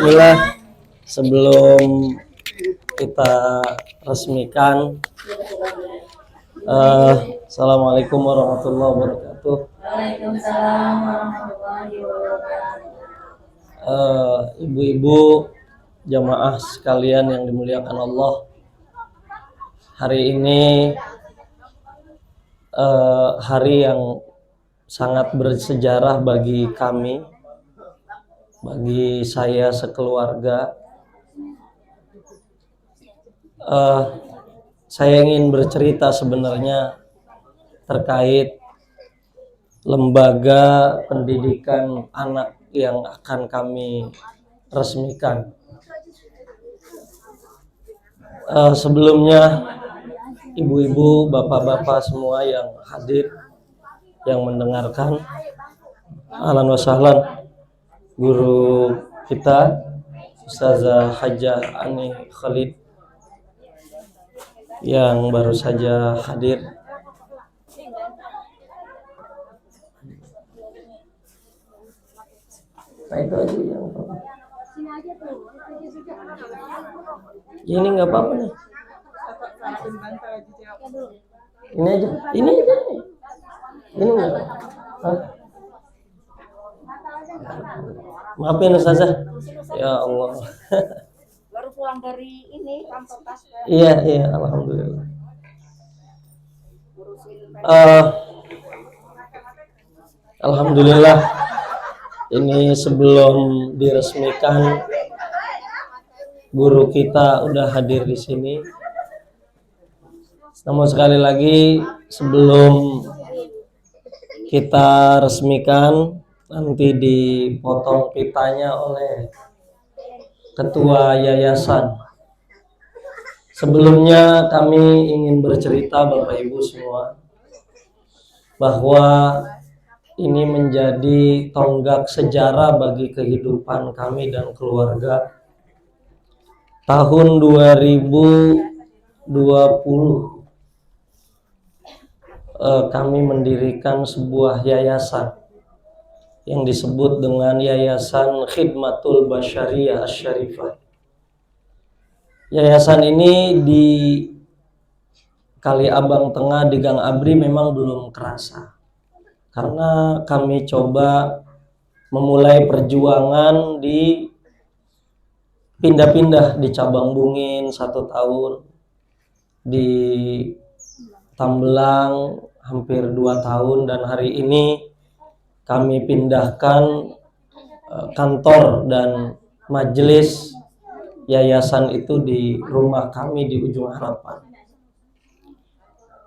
Bismillah, sebelum kita resmikan, Assalamualaikum warahmatullahi wabarakatuh. Waalaikumsalam warahmatullahi wabarakatuh. Ibu-ibu jamaah sekalian yang dimuliakan Allah, hari ini hari yang sangat bersejarah bagi kami, bagi saya sekeluarga. Saya ingin bercerita sebenarnya terkait lembaga pendidikan anak yang akan kami resmikan. Sebelumnya, ibu-ibu, bapak-bapak semua yang hadir, yang mendengarkan, ahlan wa sahlan, guru kita Ustazah Hajah Ani Khalid yang baru saja hadir. Nah, itu aja yang ini nggak apa-apa nih. Ini aja, ini nggak. Maafin Ustazah. Ya Allah. Baru pulang dari ini kantor tas. Iya, alhamdulillah. Alhamdulillah, ini sebelum diresmikan guru kita udah hadir di sini. Namun sekali lagi sebelum kita resmikan, nanti dipotong pitanya oleh ketua yayasan. Sebelumnya kami ingin bercerita Bapak Ibu semua bahwa ini menjadi tonggak sejarah bagi kehidupan kami dan keluarga. Tahun 2020 kami mendirikan sebuah yayasan yang disebut dengan Yayasan Khidmatul Basyariyah Asy-Syarifah. Yayasan ini di Kali Abang Tengah di Gang Abri memang belum kerasa, karena kami coba memulai perjuangan di pindah-pindah di Cabang Bungin 1 tahun, di Tambelang hampir 2 tahun, dan hari ini kami pindahkan kantor dan majelis yayasan itu di rumah kami di Ujung Harapan.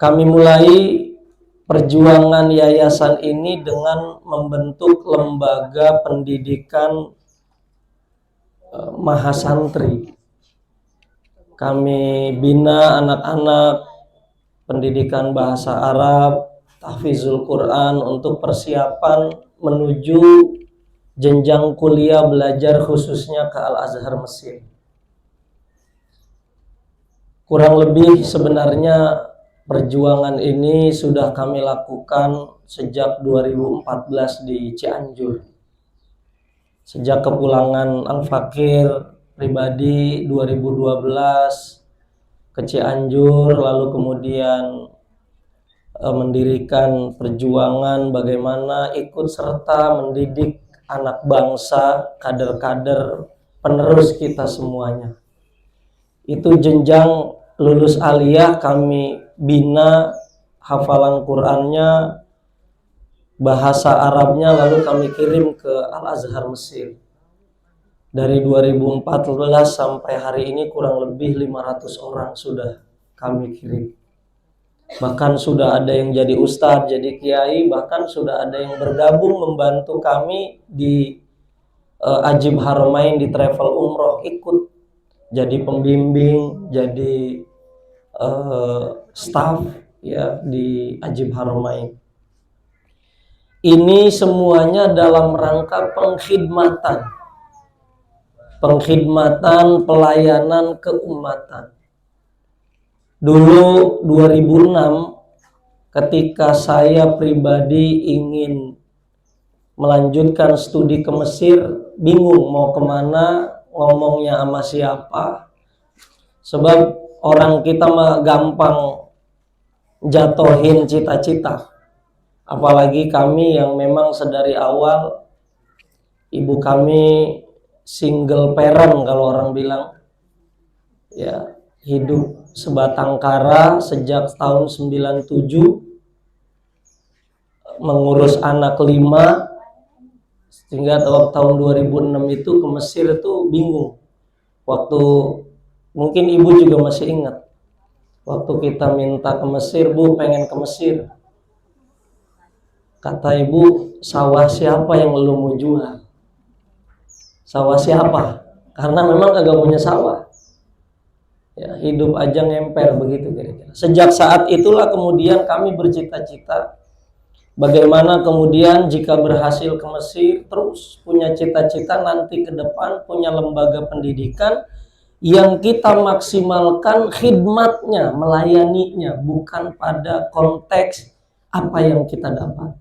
Kami mulai perjuangan yayasan ini dengan membentuk lembaga pendidikan mahasantri. Kami bina anak-anak pendidikan bahasa Arab, tahfizul Quran untuk persiapan menuju jenjang kuliah belajar khususnya ke Al-Azhar Mesir. Kurang lebih sebenarnya perjuangan ini sudah kami lakukan sejak 2014 di Cianjur. Sejak kepulangan Al-Fakir pribadi 2012 ke Cianjur, lalu kemudian mendirikan perjuangan bagaimana ikut serta mendidik anak bangsa, kader-kader penerus kita semuanya. Itu jenjang lulus aliyah kami bina hafalan Qur'annya, bahasa Arabnya, lalu kami kirim ke Al-Azhar Mesir. Dari 2014 sampai hari ini kurang lebih 500 orang sudah kami kirim. Bahkan sudah ada yang jadi ustadz, jadi kiai, bahkan sudah ada yang bergabung membantu kami di Ajib Haramain di travel umroh, ikut jadi pembimbing, jadi staff ya di Ajib Haramain. Ini semuanya dalam rangka pengkhidmatan pelayanan keumatan. Dulu 2006 ketika saya pribadi ingin melanjutkan studi ke Mesir, bingung mau kemana, ngomongnya sama siapa. Sebab orang kita mah gampang jatuhin cita-cita. Apalagi kami yang memang sedari awal ibu kami single parent kalau orang bilang. Ya, hidup sebatang kara sejak tahun 97, mengurus anak 5, sehingga tahun 2006 itu ke Mesir itu bingung. Waktu mungkin ibu juga masih ingat, waktu kita minta ke Mesir, Bu pengen ke Mesir, kata ibu, sawah siapa yang lu mau jual? Sawah siapa? Karena memang kagak punya sawah. Ya, hidup aja ngemper begitu kira-kira. Sejak saat itulah kemudian kami bercita-cita bagaimana kemudian jika berhasil ke Mesir, terus punya cita-cita nanti ke depan punya lembaga pendidikan yang kita maksimalkan khidmatnya, melayaninya, bukan pada konteks apa yang kita dapat.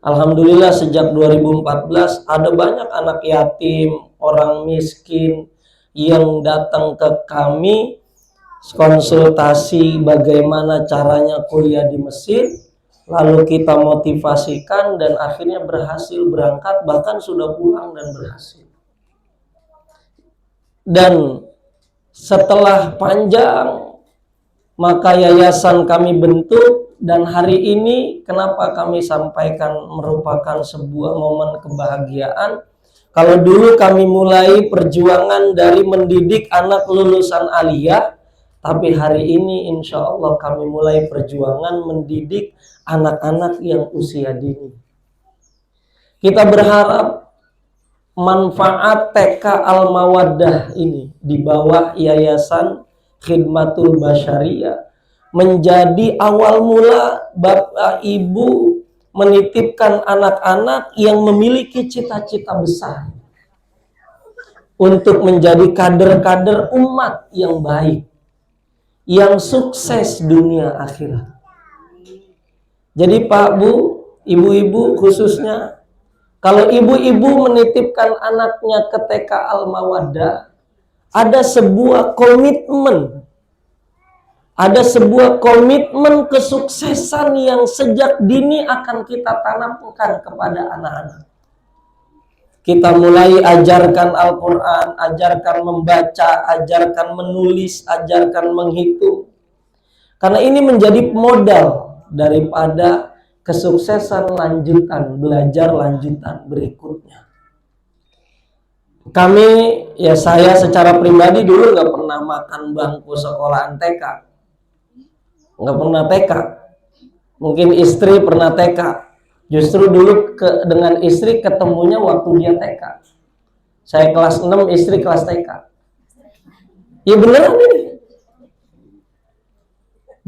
Alhamdulillah sejak 2014 ada banyak anak yatim, orang miskin yang datang ke kami konsultasi bagaimana caranya kuliah di Mesir, lalu kita motivasikan dan akhirnya berhasil berangkat, bahkan sudah pulang dan berhasil. Dan setelah panjang maka yayasan kami bentuk, dan hari ini kenapa kami sampaikan merupakan sebuah momen kebahagiaan. Kalau dulu kami mulai perjuangan dari mendidik anak lulusan aliyah, tapi hari ini insya Allah kami mulai perjuangan mendidik anak-anak yang usia dini. Kita berharap manfaat TK Al-Mawaddah ini di bawah Yayasan Khidmatul Basyariyah menjadi awal mula Bapak Ibu menitipkan anak-anak yang memiliki cita-cita besar untuk menjadi kader-kader umat yang baik, yang sukses dunia akhirat. Jadi Pak Bu, ibu-ibu khususnya, kalau ibu-ibu menitipkan anaknya ke TK Al-Mawaddah, ada sebuah komitmen. Ada sebuah komitmen kesuksesan yang sejak dini akan kita tanamkan kepada anak-anak. Kita mulai ajarkan Al-Quran, ajarkan membaca, ajarkan menulis, ajarkan menghitung. Karena ini menjadi modal daripada kesuksesan lanjutan, belajar lanjutan berikutnya. Kami, ya saya secara pribadi dulu nggak pernah makan bangku sekolahan TK. Nggak pernah TK. Mungkin istri pernah TK. Justru dulu dengan istri ketemunya waktu dia TK. Saya kelas 6, istri kelas TK. Ya beneran ini.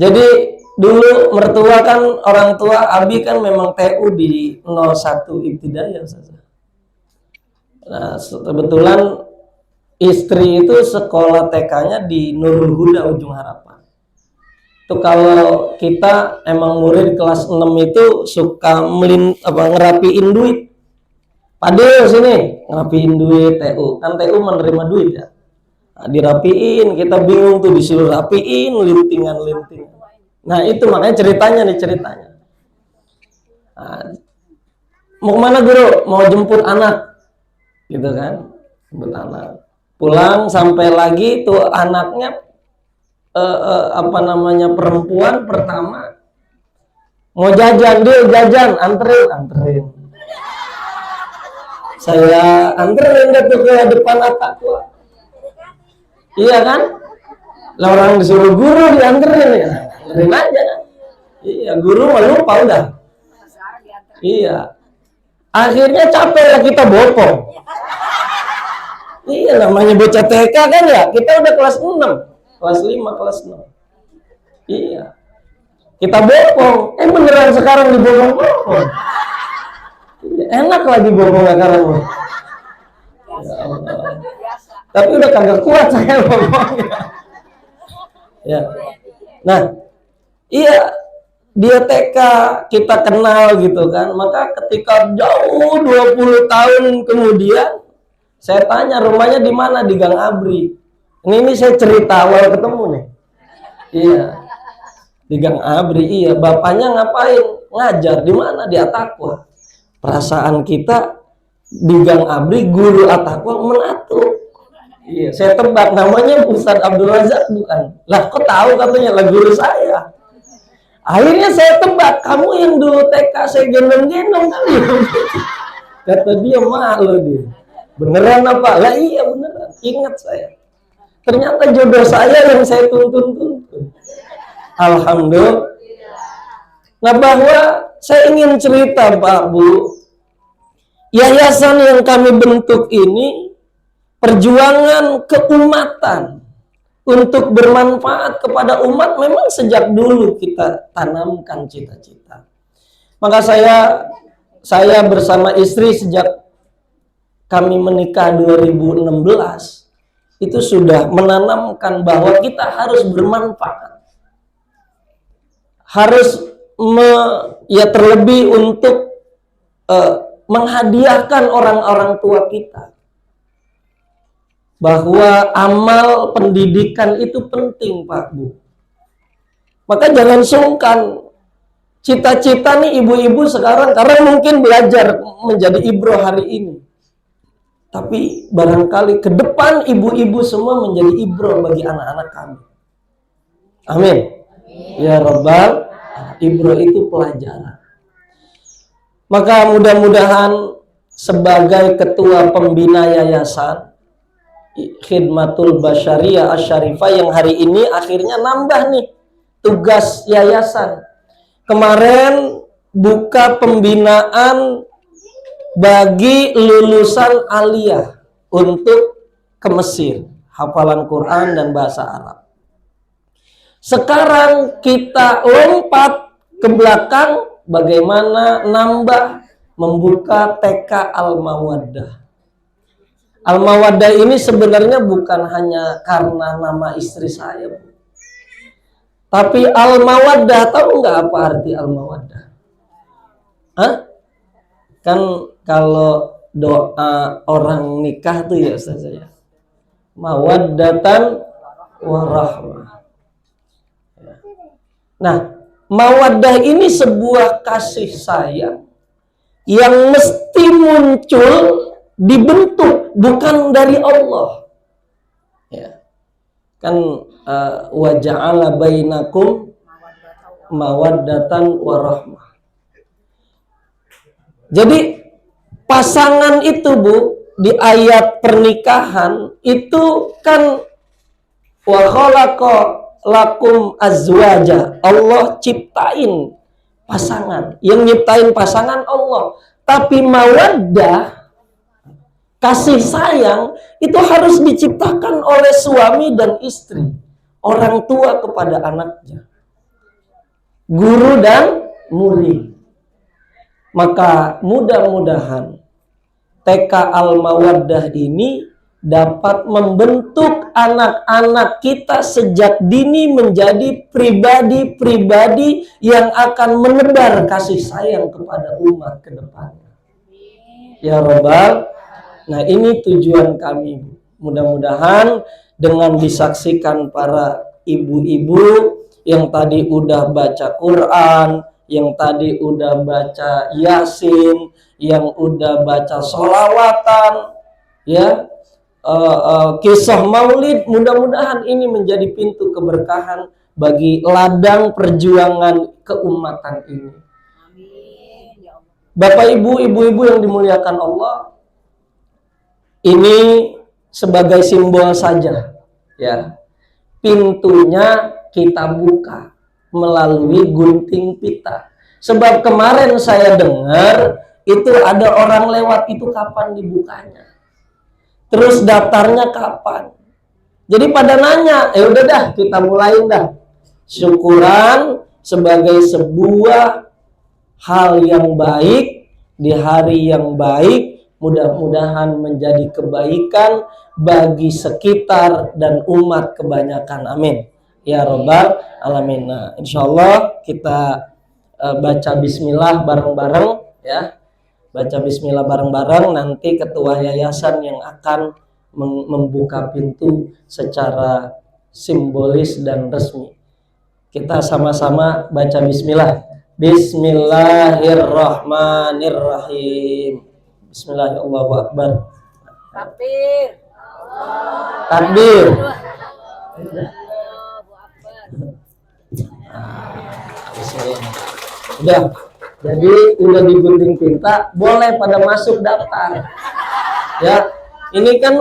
Jadi dulu mertua kan, orang tua Abi kan memang TU di 01 Ibtidaiyah. Nah, kebetulan istri itu sekolah TK-nya di Nurul Huda Ujung Harapan. Itu kalau kita emang murid kelas 6 itu suka ngerapiin duit. Padahal sini ngerapiin duit TU. Kan TU menerima duit ya. Nah, dirapiin, kita bingung tuh disuruh rapiin lintingan-lintingan. Nah, itu makanya ceritanya. Nah, mau kemana guru? Mau jemput anak. Gitu kan. Jemput anak. Pulang sampai lagi tuh anaknya perempuan pertama mau jajan, dia jajan, anterin. Saya anterin dia tuh ke depan atap tua. Iya kan? Lah orang disuruh guru dianterin ya, anterin aja kan? Iya, guru mah lupa udah. Iya. Akhirnya capek lah kita bopong. Iya, namanya bocah TK kan ya, kita udah kelas 6. Kelas 5, kelas 6. Iya. Kita bopong. Beneran sekarang dibopong-bopong. Iya, enak lagi bopong sekarang. Ya Allah. Tapi udah kagak kuat saya bopongnya. Ya. Nah, iya, dia TK, kita kenal gitu kan. Maka ketika jauh 20 tahun kemudian Saya tanya rumahnya di mana, di Gang Abri. Ini saya cerita awal ketemu nih. Iya. Di Gang Abri, iya. Bapaknya ngapain? Ngajar di mana? Di At-Taqwa. Perasaan kita di Gang Abri guru At-Taqwa Menatu. Iya, saya tebak namanya Ustadz Abdul Razak bukan? Lah kok tahu katanya lah guru saya. Akhirnya saya tebak, kamu yang dulu TK saya gendong-gendong kali. Kata dia malu dia. Beneran apa? Lah iya beneran. Ingat saya. Ternyata jodoh saya yang saya tuntun-tuntun. Alhamdulillah. Nah bahwa saya ingin cerita Pak Bu, yayasan yang kami bentuk ini perjuangan keumatan untuk bermanfaat kepada umat memang sejak dulu kita tanamkan cita-cita. Maka saya bersama istri sejak kami menikah 2016 itu sudah menanamkan bahwa kita harus bermanfaat. Harus terlebih untuk menghadiahkan orang-orang tua kita. Bahwa amal pendidikan itu penting Pak Bu. Maka jangan sungkan. Cita-cita nih ibu-ibu sekarang, karena mungkin belajar menjadi ibro hari ini. Tapi barangkali ke depan ibu-ibu semua menjadi ibro bagi anak-anak kami. Amin. Ya Rabbal, ibro itu pelajaran. Maka mudah-mudahan sebagai ketua pembina yayasan Khidmatul Basyariyah Asy-Syarifah yang hari ini akhirnya nambah nih tugas yayasan. Kemarin buka pembinaan bagi lulusan aliyah untuk ke Mesir, hafalan Quran dan bahasa Arab. Sekarang kita lompat ke belakang, bagaimana nambah membuka TK Al-Mawaddah. Al-Mawaddah ini sebenarnya bukan hanya karena nama istri saya, Bu. Tapi Al-Mawaddah, tahu nggak apa arti Al-Mawaddah? Hah? Kan kalau doa orang nikah tuh ya Ustaz saya. Mawaddatan warahmah. Nah, mawaddah ini sebuah kasih sayang yang mesti muncul, dibentuk bukan dari Allah. Ya. Kan wa ja'ala bainakum mawaddatan warahmah. Jadi pasangan itu Bu, di ayat pernikahan itu kan wa khalaqa lakum azwaja. Allah ciptain pasangan. Yang nyiptain pasangan Allah. Tapi mawaddah, kasih sayang itu harus diciptakan oleh suami dan istri, orang tua kepada anaknya, guru dan murid. Maka mudah-mudahan TK Al-Mawaddah ini dapat membentuk anak-anak kita sejak dini menjadi pribadi-pribadi yang akan menebar kasih sayang kepada umat ke depannya. Ya Rabbal. Nah ini tujuan kami. Mudah-mudahan dengan disaksikan para ibu-ibu yang tadi udah baca Quran, yang tadi udah baca Yasin, yang udah baca sholawatan, ya, kisah maulid, mudah-mudahan ini menjadi pintu keberkahan bagi ladang perjuangan keumatan ini. Bapak Ibu, ibu-ibu yang dimuliakan Allah, ini sebagai simbol saja, ya. Pintunya kita buka melalui gunting pita. Sebab kemarin saya dengar itu ada orang lewat, itu kapan dibukanya? Terus daftarnya kapan? Jadi pada nanya, udah dah kita mulain dah. Syukuran sebagai sebuah hal yang baik di hari yang baik, mudah-mudahan menjadi kebaikan bagi sekitar dan umat kebanyakan. Amin. Ya Rabbal Alamin. Nah, insya Allah kita baca bismillah bareng-bareng ya. baca bismillah bareng-bareng, nanti ketua yayasan yang akan membuka pintu secara simbolis dan resmi. Kita sama-sama baca bismillah. Bismillahirrahmanirrahim. Bismillahirrahmanirrahim. Takbir. Takbir. Bismillah. Udah. Jadi udah digunting tinta, boleh pada masuk daftar. Ya. Ini kan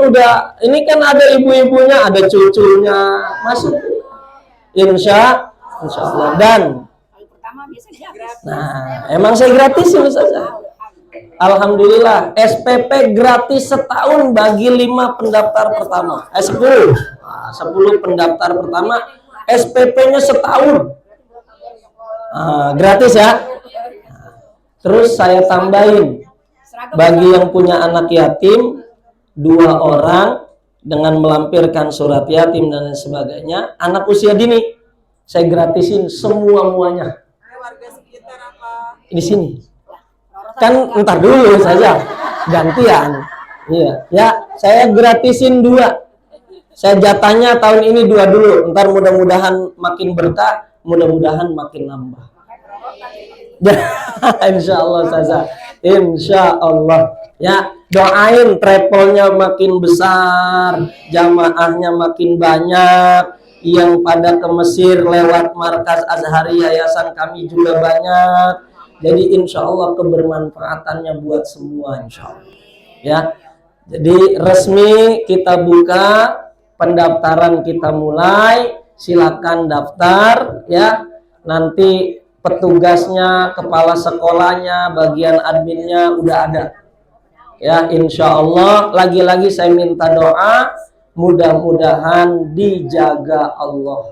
ada ibu-ibunya, ada cucunya, masuk. Insya Allah. Dan nah, emang saya gratis ya saja. Alhamdulillah, SPP gratis setahun bagi 5 pendaftar pertama. 10. Nah, 10 pendaftar pertama, SPP-nya setahun. Gratis ya. Terus saya tambahin, bagi yang punya anak yatim 2 orang dengan melampirkan surat yatim dan lain sebagainya, anak usia dini, saya gratisin semua-muanya. Warga sekitar apa? Di sini. Kan entar dulu saja, gantian. Iya, ya, saya gratisin 2. Saya jatahnya tahun ini 2 dulu, entar mudah-mudahan makin berkah, mudah-mudahan makin nambah. Insya Allah saja, insya Allah. Ya, doain travelnya makin besar, jamaahnya makin banyak, yang pada ke Mesir lewat markas Azhari yayasan kami juga banyak. Jadi insya Allah kebermanfaatannya buat semua insya Allah. Ya, jadi resmi kita buka, pendaftaran kita mulai, silakan daftar ya. Nanti petugasnya, kepala sekolahnya, bagian adminnya udah ada. Ya, insya Allah. Lagi-lagi saya minta doa, mudah-mudahan dijaga Allah.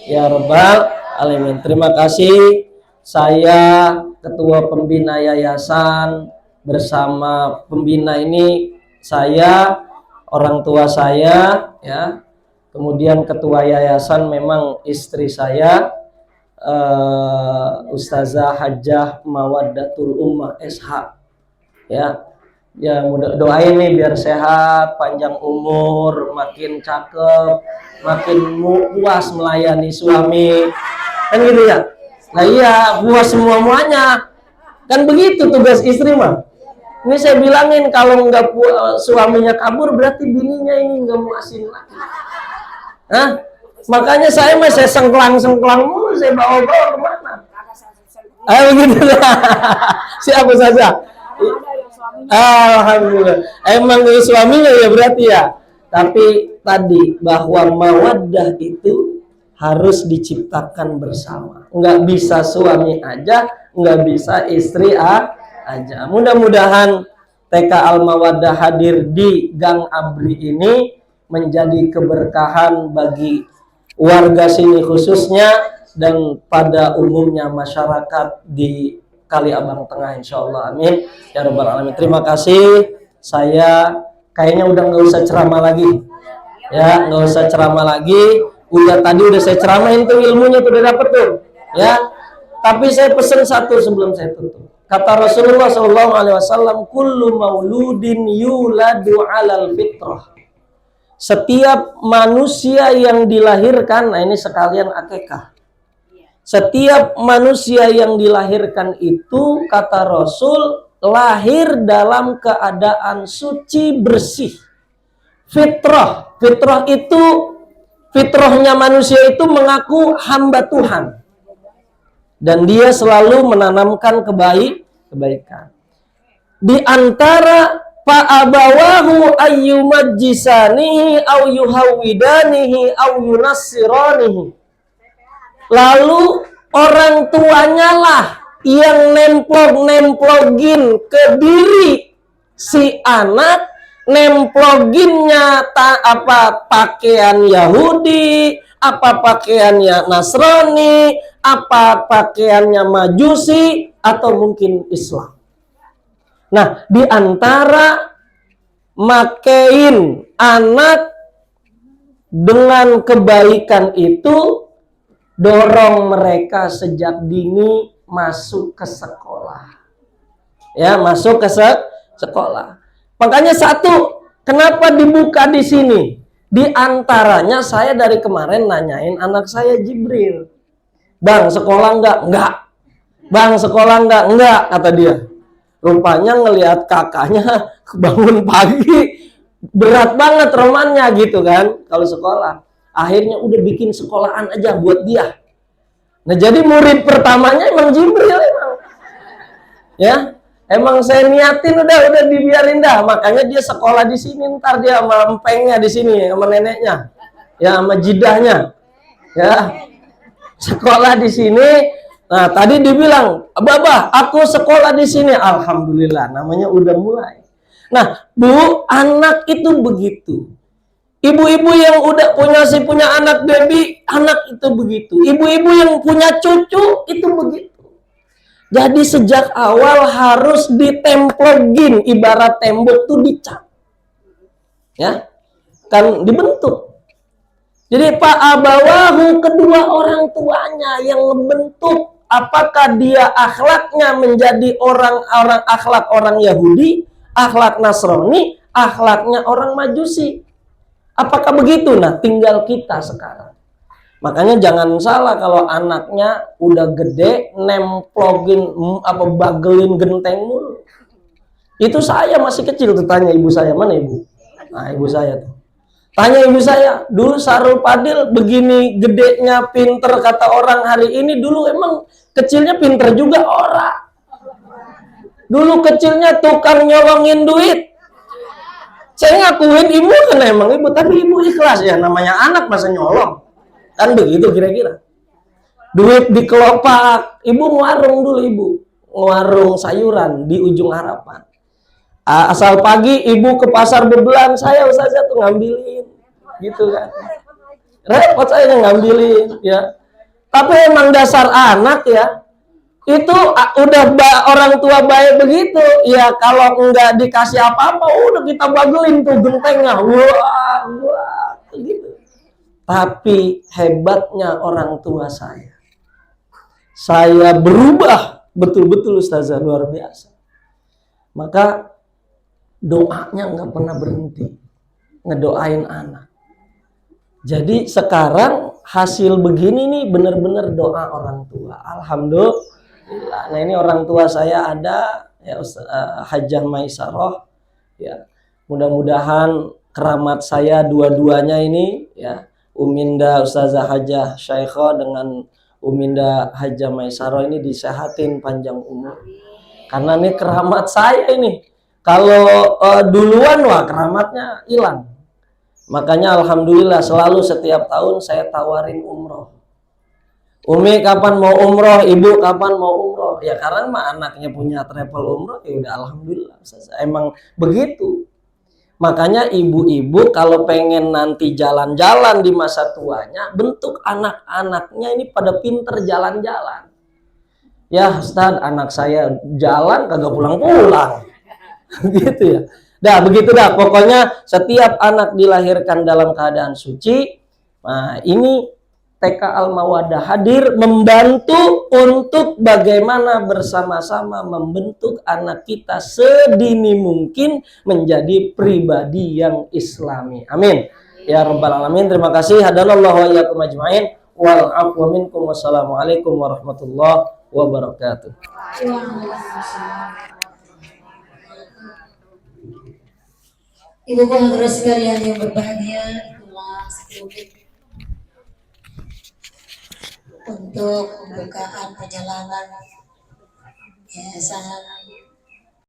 Ya Rabbal Alamin. Terima kasih. Saya ketua pembina yayasan, bersama pembina ini saya, orang tua saya, ya. Kemudian ketua yayasan memang istri saya, Ustazah Hajjah Mawaddatul Ummah SH. Ya, ya mudah doain nih biar sehat, panjang umur, makin cakep, makin puas melayani suami, kan gitu ya. Nah iya, puas semuanya, kan begitu tugas istri mah. Ini saya bilangin, kalau nggak suaminya kabur berarti bininya ini nggak mau asin lagi. Hah? Makanya saya sengklang mulu, saya bawa-bawa kemana? Ayo begitu lah. Siapa saja? Alhamdulillah. Emang suaminya ya berarti ya. Tapi tadi bahwa mawaddah itu harus diciptakan bersama. Nggak bisa suami aja, nggak bisa istri aja. Mudah-mudahan TK Al-Mawaddah hadir di Gang Abri ini menjadi keberkahan bagi warga sini khususnya dan pada umumnya masyarakat di Kali Abang Tengah, insya Allah. Amin ya Rabbal Alamin. Terima kasih. Saya kayaknya udah nggak usah ceramah lagi, ya, nggak usah ceramah lagi. Tadi udah saya ceramahin tuh, ilmunya tuh udah dapet tuh, ya. Tapi saya pesen satu sebelum saya tutup. Kata Rasulullah SAW, kullu mauludin yuladu alal fitrah. Setiap manusia yang dilahirkan, nah ini sekalian akikah. Setiap manusia yang dilahirkan itu, kata Rasul, lahir dalam keadaan suci bersih. Fitrah, fitrah itu, fitrahnya manusia itu mengaku hamba Tuhan. Dan dia selalu menanamkan kebaikan. Di antara fa'abawahu ayyumajjisanihi au yuhawidanihi au yunassiranihi. Lalu orang tuanya lah yang nemplogin ke diri si anak, nemploginnya pakaian Yahudi, apa pakaiannya Nasrani, apa pakaiannya Majusi, atau mungkin Islam. Nah, di antara makein anak dengan kebaikan itu, dorong mereka sejak dini masuk ke sekolah. Ya, masuk ke sekolah. Makanya satu, kenapa dibuka di sini? Di antaranya saya dari kemarin nanyain anak saya Jibril. Bang, sekolah enggak? Enggak. Bang, sekolah enggak? Enggak, kata dia. Rupanya ngelihat kakaknya bangun pagi, berat banget romannya gitu kan, kalau sekolah. Akhirnya udah bikin sekolahan aja buat dia. Nah, jadi murid pertamanya emang Jibril emang. Ya, emang saya niatin udah dibiarin dah. Makanya dia sekolah di sini, ntar dia sama empengnya di sini, sama neneknya. Ya, sama jidahnya. Ya. Sekolah di sini. Nah, tadi dibilang, "Baba, aku sekolah di sini." Alhamdulillah, namanya udah mulai. Nah, Bu, anak itu begitu. Ibu-ibu yang udah punya anak baby, anak itu begitu. Ibu-ibu yang punya cucu itu begitu. Jadi sejak awal harus ditemplogin, ibarat tembok tuh dicat. Ya. Kan dibentuk. Jadi Pak Abawahu, kedua orang tuanya yang membentuk apakah dia akhlaknya menjadi orang-orang akhlak orang Yahudi, akhlak Nasrani, akhlaknya orang Majusi. Apakah begitu? Nah, tinggal kita sekarang. Makanya jangan salah kalau anaknya udah gede nemplogin bagelin genteng mulu. Itu saya masih kecil tuh, tanya ibu saya, mana ibu? Nah, ibu saya tuh. Tanya ibu saya, dulu Sarul Padil begini gedenya pinter kata orang hari ini, dulu emang kecilnya pinter juga orang. Dulu kecilnya tukang nyolongin duit. Saya ngakuin ibu kan emang ibu, tapi ibu ikhlas ya, namanya anak masa nyolong. Kan begitu kira-kira. Duit di kelopak, ibu ngewarung dulu ibu. Ngewarung sayuran di ujung harapan. Asal pagi ibu ke pasar bebelan, saya Ustazah tuh ngambilin. Gitu kan. Repot saya ngambilin ya. Tapi emang dasar anak ya. Itu udah orang tua baik begitu. Ya kalau enggak dikasih apa-apa udah kita bagelin tuh gentengnya. Wah, gitu. Tapi hebatnya orang tua saya. Saya berubah betul-betul Ustazah, luar biasa. Maka doanya nggak pernah berhenti. Ngedoain anak. Jadi sekarang hasil begini nih benar-benar doa orang tua. Alhamdulillah. Nah, ini orang tua saya ada ya Hajjah Maisarah ya. Mudah-mudahan keramat saya dua-duanya ini ya, Uminda Ustazah Hajjah Syaikha dengan Uminda Hajjah Maisarah ini disehatin panjang umur. Karena ini keramat saya ini. Kalau duluan wah keramatnya hilang. Makanya alhamdulillah selalu setiap tahun saya tawarin umroh. Umi kapan mau umroh, ibu kapan mau umroh. Ya karena mah anaknya punya travel umroh, ya udah alhamdulillah. Emang begitu. Makanya ibu-ibu kalau pengen nanti jalan-jalan di masa tuanya, bentuk anak-anaknya ini pada pinter jalan-jalan. Ya Ustaz, anak saya jalan kagak pulang-pulang. Gitu ya. Dah begitu dah, pokoknya setiap anak dilahirkan dalam keadaan suci. Nah, ini TK Al-Mawaddah hadir membantu untuk bagaimana bersama-sama membentuk anak kita sedini mungkin menjadi pribadi yang Islami. Amin. Ya rabbal alamin. Terima kasih. Hadanallahu wa iyyakum ajmain. Wal afwa minkum. Wassalamualaikum warahmatullahi wabarakatuh. Ibu pengacara sekalian yang berbahagia, itulah 10 menit untuk pembukaan perjalanan yayasan